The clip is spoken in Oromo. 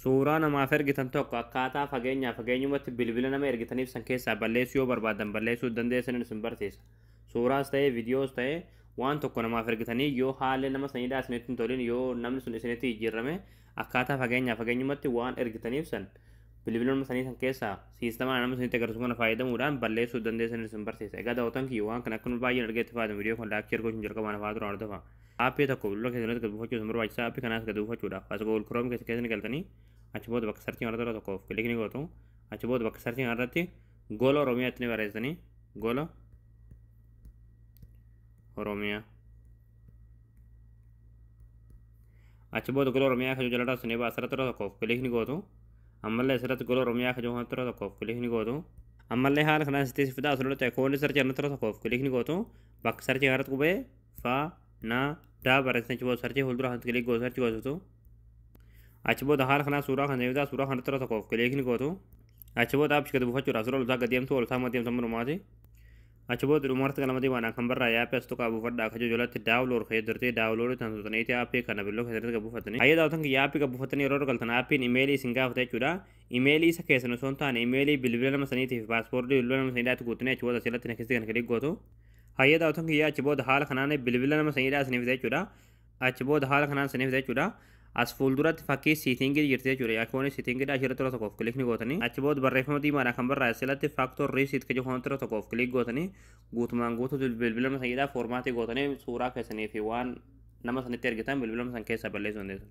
Suuraa namaaf ergitan tokko akkaataa fageenyumatti bilbila nama ergitaniif san keessaa balleessuu yoo barbaadan balleessuu dandeessan isin barsiisa. Suuraas ta'ee viidiyoos ta'ee waan tokko namaaf ergitanii yoo haalli nama sanidhaa isinitti hin tolin yoo namni sun isinitti jijjiirame akkaataa fageenyumatti waan ergitaniif san bilbila nama sanii san keessaa siistamaa nama sanitti agarsiisu kana fayyadamuudhaan balleessuu dandeessan isin barsiisa. Egaa daawwatan kiyya waan kana akka baay'een argeetti fayyadamu viidiyoo kan laakchii ergoon jalqabaan afaa duraan hordofa. Aappii tokko bilbila keessatti gad buufachuuf isin barbaachisa. Aappii kanaas gad buufachuudhaaf as Google Chrome keessatti galtanii achi booda bakka sarchii irratti tokkoof kilikni gootu achi booda bakka sarchii irratti gola oromiyaatti ni barreessanii gola oromiyaa achi booda gola oromiyaa kajoo jala raasanii baasarratti tokkoof kilikni gootu ammallee asirratti gola oromiyaa kajoo irratti tokkoof kilikni gootu ammallee haala kanaan sitti fidaa asirratti akoonni sarchii irratti tokkoof kilikni gootu bakka sarchii irratti qubee faa naa daa barreessanii achi booda sarchii fuuldura kan kilik gootu sarchii gootu achi booda haala kanaa suuraa kan deebisaa suuraa kan irratti tokkoof kilikni gootu achi booda aappii gad buufachuudhaaf suuraa loltaa gad deemtu oltaa madeemsa manumaati achi booda dhumarratti kan lamadii waan kan barraa yaappii as tokko buufadhaa akka jojolatti daawuloor fayyadurtee daawuloor kan tutaniiti aappii kana biloo keessatti gad buufatanii ayya daawwatan kiyya aappii gad buufatanii yeroo galtan aappiin imeelii isin gaafata jechuudha imeelii isa keessan osoo hin taane imeelii bilbila nama saniitiif paaspoortii bilbila nama saniidhaatti guutanii achi booda asirratti nakistii kan kilik gootu ayya daawwatan kiyya achi booda haala kanaan bilbila nama saniidhaa isiniif jechuudha achi booda haala kanaan isiniif jechuudha as fuulduratti fakkii siitingii jirti jechuudha yaakoon siitingii asirratti tokkoof kilikni gootanii achi booda barreeffama diimaadhaan kan barraa'e asirratti faaktor riisiit kajoo kanatti tokkoof kilik gootanii guutumaan guutuu bilbila nama saniidhaa foormaatii gootanii suuraa keessanii fi waan nama sanitti ergitan bilbila sana keessaa balleessuu dandeessan.